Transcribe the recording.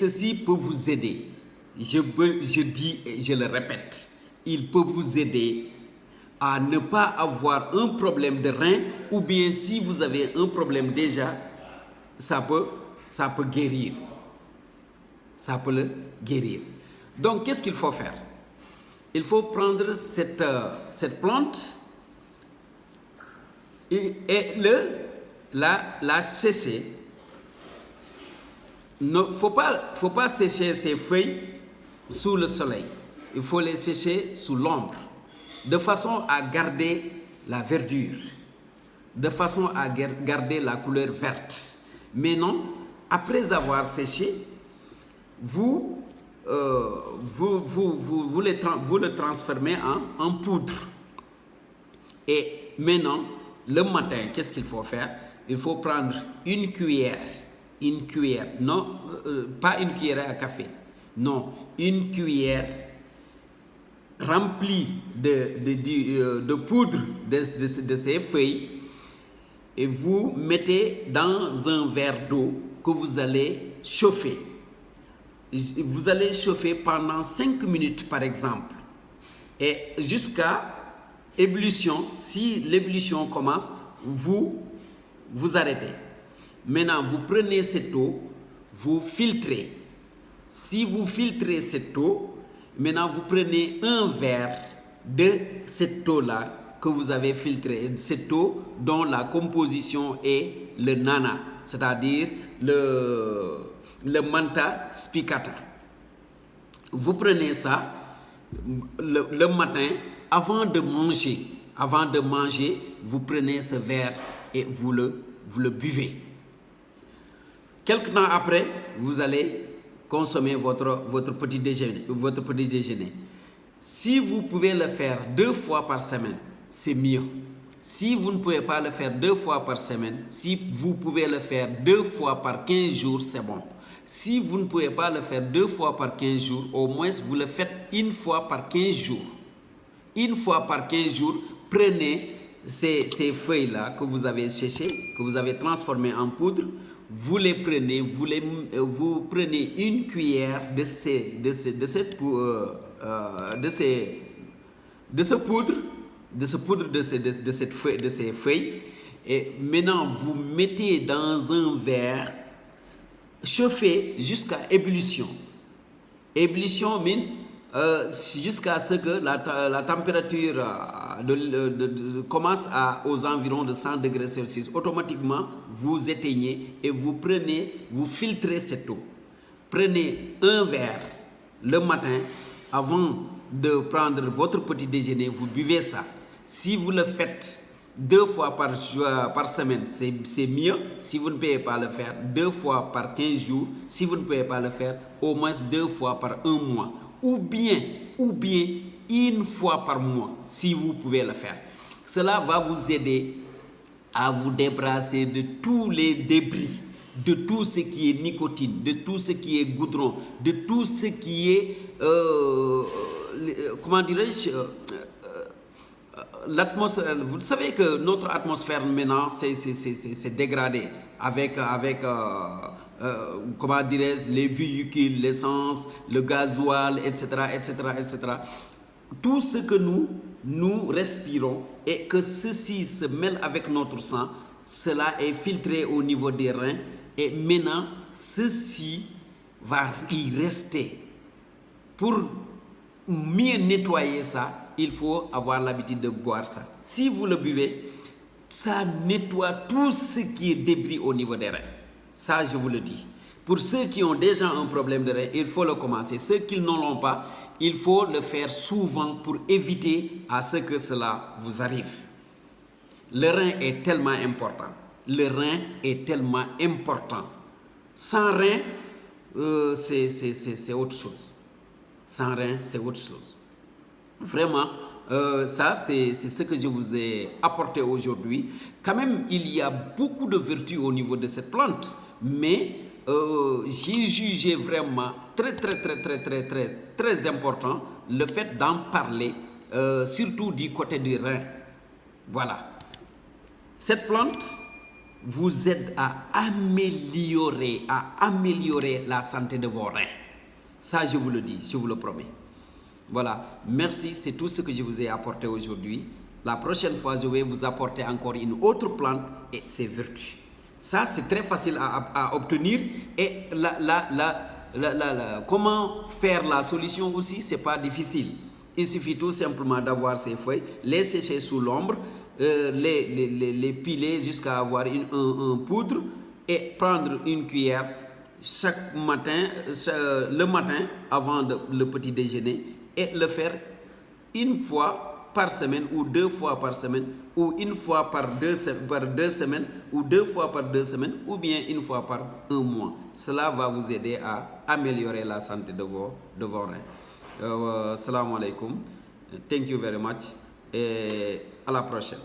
Ceci peut vous aider. Je dis et je le répète, il peut vous aider à ne pas avoir un problème de rein, ou bien si vous avez un problème déjà, ça peut guérir. Ça peut le guérir. Donc, qu'est-ce qu'il faut faire? Il faut prendre cette plante et la sécher. Il ne faut pas sécher ces feuilles sous le soleil. Il faut les sécher sous l'ombre, de façon à garder la verdure, de façon à garder la couleur verte. Mais non, après avoir séché, vous le transformez en poudre. Et maintenant, le matin, qu'est-ce qu'il faut faire? Il faut prendre une cuillère, non, pas une cuillère à café, non, une cuillère remplie de poudre de ces feuilles, et vous mettez dans un verre d'eau que vous allez chauffer. Vous allez chauffer pendant 5 minutes par exemple, et jusqu'à ébullition. Si l'ébullition commence, vous arrêtez. Maintenant, vous prenez cette eau, vous filtrez. Si vous filtrez cette eau, maintenant vous prenez un verre de cette eau-là que vous avez filtrée, cette eau dont la composition est le nana, c'est-à-dire le mentha spicata. Vous prenez ça le matin avant de manger. Avant de manger, vous prenez ce verre et vous le buvez. Quelque temps après, vous allez consommer votre petit déjeuner. Si vous pouvez le faire 2 fois par semaine, c'est mieux. Si vous ne pouvez pas le faire 2 fois par semaine, si vous pouvez le faire 2 fois par 15 jours, c'est bon. Si vous ne pouvez pas le faire 2 fois par 15 jours, au moins vous le faites 1 fois par 15 jours. 1 fois par 15 jours, prenez ces feuilles-là que vous avez séchées, que vous avez transformées en poudre. Vous les prenez, vous prenez une cuillère de cette poudre, de ces feuilles, et maintenant vous mettez dans un verre chauffé jusqu'à ébullition. Ébullition means jusqu'à ce que la température commence aux environs de 100 degrés Celsius. Automatiquement, vous éteignez et vous filtrez cette eau. Prenez un verre le matin avant de prendre votre petit déjeuner, vous buvez ça. Si vous le faites 2 fois par semaine, c'est mieux. Si vous ne pouvez pas le faire 2 fois par 15 jours, si vous ne pouvez pas le faire au moins 2 fois par 1 mois, ou bien 1 fois par mois, si vous pouvez le faire. Cela va vous aider à vous débarrasser de tous les débris, de tout ce qui est nicotine, de tout ce qui est goudron, de tout ce qui est, comment dirais-je, l'atmosphère. Vous savez que notre atmosphère maintenant c'est dégradé avec comment dirais-je, les véhicules, l'essence, le gasoil, etc. Tout ce que nous respirons et que ceci se mêle avec notre sang, cela est filtré au niveau des reins, et maintenant ceci va y rester. Pour mieux nettoyer ça, il faut avoir l'habitude de boire ça. Si vous le buvez, ça nettoie tout ce qui est débris au niveau des reins. Ça, je vous le dis. Pour ceux qui ont déjà un problème de reins, il faut le commencer. Ceux qui n'en ont pas, il faut le faire souvent pour éviter à ce que cela vous arrive. Le rein est tellement important. Le rein est tellement important. Sans rein, c'est autre chose. Sans rein, c'est autre chose. Vraiment, ça, c'est ce que je vous ai apporté aujourd'hui. Quand même, il y a beaucoup de vertus au niveau de cette plante, mais j'ai jugé vraiment très important le fait d'en parler, surtout du côté du rein. Voilà. Cette plante vous aide à améliorer la santé de vos reins. Ça, je vous le dis, je vous le promets. Voilà, merci, c'est tout ce que je vous ai apporté aujourd'hui. La prochaine fois, je vais vous apporter encore une autre plante et ses vertus. Ça, c'est très facile à obtenir. Et comment faire la solution aussi, c'est pas difficile. Il suffit tout simplement d'avoir ces feuilles, les sécher sous l'ombre, les piler jusqu'à avoir un poudre et prendre une cuillère chaque matin, le matin avant le petit déjeuner et le faire une fois par semaine ou 2 fois par semaine ou une fois par deux semaines ou 2 fois par 2 semaines ou bien une fois par 1 mois. Cela va vous aider à améliorer la santé de vos reins. Salam alaikum. Thank you very much et à la prochaine.